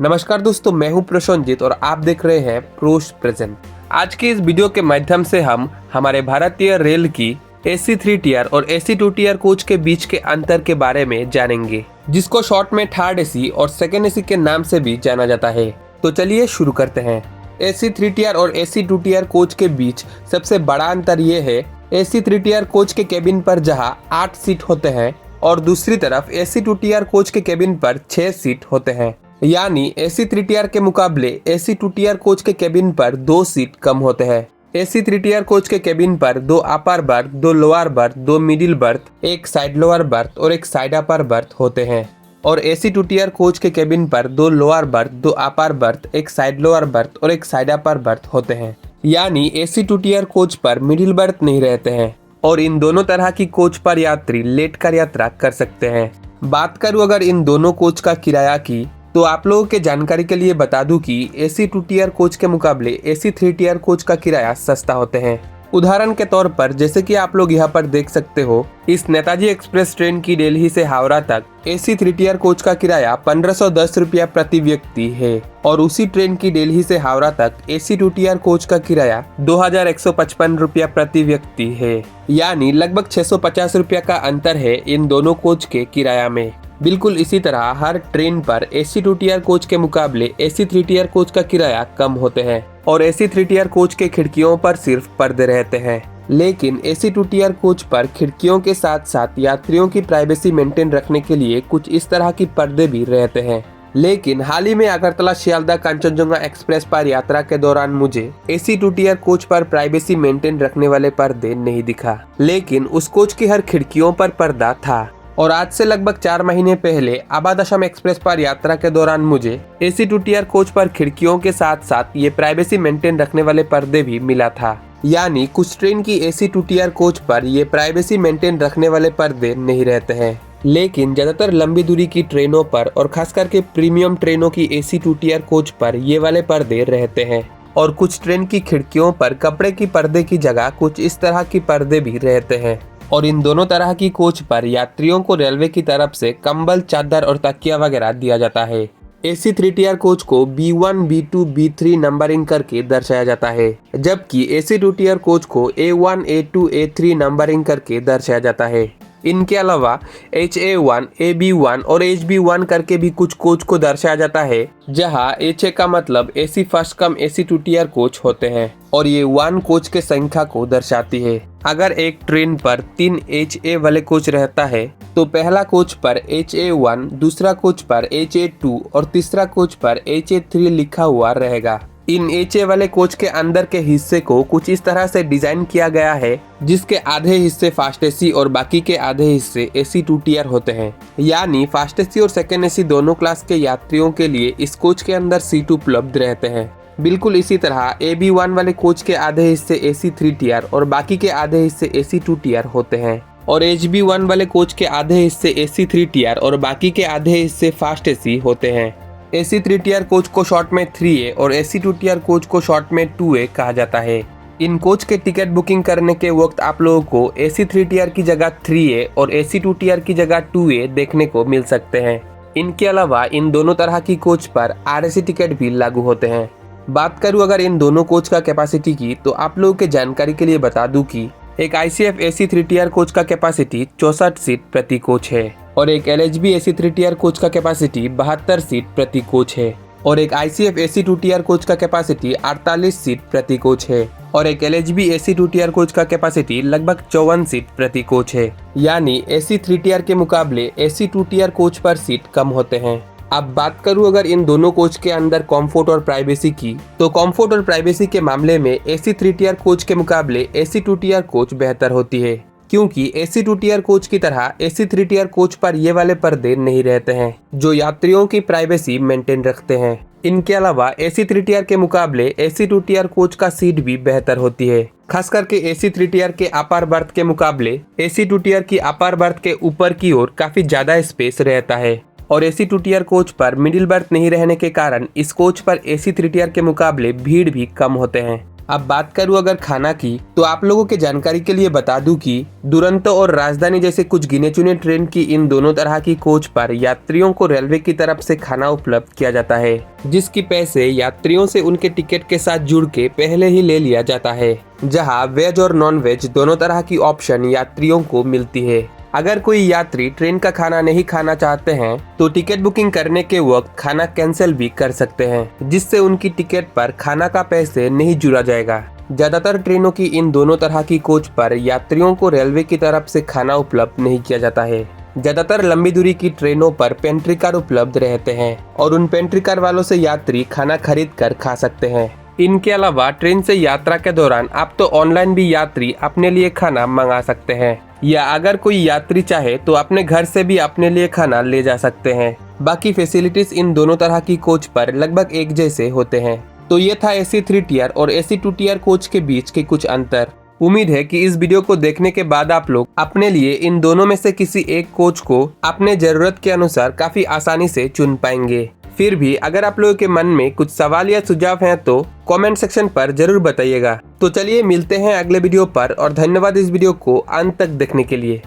नमस्कार दोस्तों, मैं हूं प्रशंजित और आप देख रहे हैं प्रोस्ट प्रेजेंट। आज की इस वीडियो के माध्यम से हम हमारे भारतीय रेल की AC 3 टियर और AC 2 टियर कोच के बीच के अंतर के बारे में जानेंगे, जिसको शॉर्ट में थर्ड AC और सेकेंड AC के नाम से भी जाना जाता है। तो चलिए शुरू करते हैं। AC 3 टियर और AC 2 टियर कोच के बीच सबसे बड़ा अंतर ये है, AC 3 टियर कोच के केबिन पर जहां 8 सीट होते हैं और दूसरी तरफ AC 2 टियर कोच के केबिन पर 6 सीट होते हैं। यानी AC 3 टियर के मुकाबले AC 2 टियर कोच के केबिन पर 2 सीट कम होते हैं। AC 3 टियर कोच के केबिन पर 2 upper berth, 2 lower berth, 2 middle birth, एक साइड लोअर बर्थ और एक साइड अपर बर्थ होते हैं। और AC 2 टियर कोच के केबिन पर 2 लोअर बर्थ, 2 अपर बर्थ, एक साइड लोअर बर्थ और एक साइड अपर बर्थ होते हैं। यानी AC 2 टियर कोच पर मिडिल बर्थ नहीं रहते हैं और इन दोनों तरह की कोच पर यात्री लेट कर यात्रा कर सकते हैं। बात करूं अगर इन दोनों कोच का किराया की, तो आप लोगों के जानकारी के लिए बता दूं कि AC 2 टियर कोच के मुकाबले AC 3 टियर कोच का किराया सस्ता होते हैं। उदाहरण के तौर पर जैसे कि आप लोग यहाँ पर देख सकते हो, इस नेताजी एक्सप्रेस ट्रेन की दिल्ली से हावड़ा तक AC 3 टियर कोच का किराया 1510 रुपया प्रति व्यक्ति है और उसी ट्रेन की दिल्ली से हावड़ा तक AC 2 टियर कोच का किराया 2155 रुपया प्रति व्यक्ति है। यानी लगभग 650 रुपया का अंतर है इन दोनों कोच के किराया में। बिल्कुल इसी तरह हर ट्रेन पर AC 2 टियर कोच के मुकाबले AC 3 टियर कोच का किराया कम होते हैं और AC 3 टियर कोच के खिड़कियों पर सिर्फ पर्दे रहते हैं। लेकिन AC 2 टियर कोच पर खिड़कियों के साथ साथ यात्रियों की प्राइवेसी मेंटेन रखने के लिए कुछ इस तरह की पर्दे भी रहते हैं। लेकिन हाल ही में अगरतला शियालदह कांचनजंगा एक्सप्रेस पर यात्रा के दौरान मुझे AC 2 टियर कोच पर प्राइवेसी मेंटेन रखने वाले पर्दे नहीं दिखा, लेकिन उस कोच की हर खिड़कियों पर पर्दा था। और आज से लगभग 4 महीने पहले आबाद असम एक्सप्रेस पर यात्रा के दौरान मुझे AC 2 टियर कोच पर खिड़कियों के साथ साथ ये प्राइवेसी मेंटेन रखने वाले पर्दे भी मिला था। यानी कुछ ट्रेन की AC 2 टियर कोच पर ये प्राइवेसी मेंटेन रखने वाले पर्दे नहीं रहते हैं, लेकिन ज्यादातर लंबी दूरी की ट्रेनों पर और खास करके प्रीमियम ट्रेनों की AC 2 टियर कोच पर ये वाले पर्दे रहते हैं। और कुछ ट्रेन की खिड़कियों पर कपड़े की पर्दे की जगह कुछ इस तरह की पर्दे भी रहते हैं। और इन दोनों तरह की कोच पर यात्रियों को रेलवे की तरफ से कंबल, चादर और तकिया वगैरह दिया जाता है। AC 3 टियर कोच को B1, B2, B3 नंबरिंग करके दर्शाया जाता है, जबकि AC 2 टियर कोच को A1, A2, A3 नंबरिंग करके दर्शाया जाता है। इनके अलावा HA1, AB1 और HB1 करके भी कुछ कोच को दर्शाया जाता है, जहां HA का मतलब AC first cum AC 2 tier coach होते हैं और ये 1 कोच के संख्या को दर्शाती है। अगर एक ट्रेन पर 3 HA वाले कोच रहता है तो पहला कोच पर HA1, दूसरा कोच पर HA2 और तीसरा कोच पर HA3 लिखा हुआ रहेगा। इन HA वाले कोच के अंदर के हिस्से को कुछ इस तरह से डिजाइन किया गया है, जिसके आधे हिस्से फास्ट AC और बाकी के आधे हिस्से AC 2 टियर होते हैं। यानी फास्ट AC और सेकेंड AC दोनों क्लास के यात्रियों के लिए इस कोच के अंदर सीट उपलब्ध रहते हैं। बिल्कुल इसी तरह AB1 वाले कोच के आधे हिस्से AC 3 टियर और बाकी के आधे हिस्से AC 2 टियर होते हैं और HB1 वाले कोच के आधे हिस्से AC 3 टियर और बाकी के आधे हिस्से फास्ट AC होते हैं। AC 3 टियर कोच को शॉर्ट में 3A और AC 2 टियर कोच को शॉर्ट में 2A कहा जाता है। इन कोच के टिकट बुकिंग करने के वक्त आप लोगों को AC 3 टियर की जगह 3A और AC 2 टियर की जगह 2A देखने को मिल सकते हैं। इनके अलावा इन दोनों तरह की कोच पर RAC टिकट भी लागू होते हैं। बात करूं अगर इन दोनों कोच का कैपेसिटी की, तो आप लोगों के जानकारी के लिए बता दूं कि एक ICF AC 3 टियर कोच का कैपेसिटी 64 सीट प्रति कोच है और एक LHB AC 3 टियर कोच का कैपेसिटी 72 सीट प्रति कोच है और एक ICF AC 2 टियर कोच का कैपेसिटी 48 सीट प्रति कोच है और एक LHB AC 2 टियर कोच का कैपेसिटी लगभग 54 सीट प्रति कोच है। यानी AC 3 टियर के मुकाबले AC 2 टियर कोच पर सीट कम होते हैं। अब बात करूं अगर इन दोनों कोच के अंदर कंफर्ट और प्राइवेसी की, तो कंफर्ट और प्राइवेसी के मामले में AC 3 टियर कोच के मुकाबले AC 2 टियर कोच बेहतर होती है, क्योंकि AC 2 टियर कोच की तरह AC 3 टियर कोच पर ये वाले पर्दे नहीं रहते हैं जो यात्रियों की प्राइवेसी मेंटेन रखते हैं। इनके अलावा AC 3 टियर के मुकाबले AC 2 टियर कोच का सीट भी बेहतर होती है। खास करके AC 3 टियर के अपर बर्थ के मुकाबले AC 2 टियर की अपर बर्थ के ऊपर की ओर काफी ज्यादा स्पेस रहता है और AC 2 टियर कोच पर मिडिल बर्थ नहीं रहने के कारण इस कोच पर AC 3 टियर के मुकाबले भीड़ भी कम होते हैं। अब बात करूं अगर खाना की, तो आप लोगों के जानकारी के लिए बता दूं कि दुरंतो और राजधानी जैसे कुछ गिने चुने ट्रेन की इन दोनों तरह की कोच पर यात्रियों को रेलवे की तरफ से खाना उपलब्ध किया जाता है, जिसकी पैसे यात्रियों से उनके टिकट के साथ जुड़ के पहले ही ले लिया जाता है, जहां वेज और नॉन वेज दोनों तरह की ऑप्शन यात्रियों को मिलती है। अगर कोई यात्री ट्रेन का खाना नहीं खाना चाहते हैं तो टिकट बुकिंग करने के वक्त खाना कैंसिल भी कर सकते हैं, जिससे उनकी टिकट पर खाना का पैसे नहीं जुड़ा जाएगा। ज्यादातर ट्रेनों की इन दोनों तरह की कोच पर यात्रियों को रेलवे की तरफ से खाना उपलब्ध नहीं किया जाता है। ज्यादातर लंबी दूरी की ट्रेनों पर पेंट्री कार उपलब्ध रहते हैं और उन पेंट्री कार वालों से यात्री खाना खरीद कर खा सकते हैं। इनके अलावा ट्रेन से यात्रा के दौरान आप तो ऑनलाइन भी यात्री अपने लिए खाना मंगा सकते हैं, या अगर कोई यात्री चाहे तो अपने घर से भी अपने लिए खाना ले जा सकते हैं। बाकी फैसिलिटीज इन दोनों तरह की कोच पर लगभग एक जैसे होते हैं। तो ये था AC 3 टियर और AC 2 टियर कोच के बीच के कुछ अंतर। उम्मीद है कि इस वीडियो को देखने के बाद आप लोग अपने लिए इन दोनों में से किसी एक कोच को अपने जरूरत के अनुसार काफी आसानी से चुन पाएंगे। फिर भी अगर आप लोगों के मन में कुछ सवाल या सुझाव हैं तो कमेंट सेक्शन पर जरूर बताइएगा। तो चलिए मिलते हैं अगले वीडियो पर, और धन्यवाद इस वीडियो को अंत तक देखने के लिए।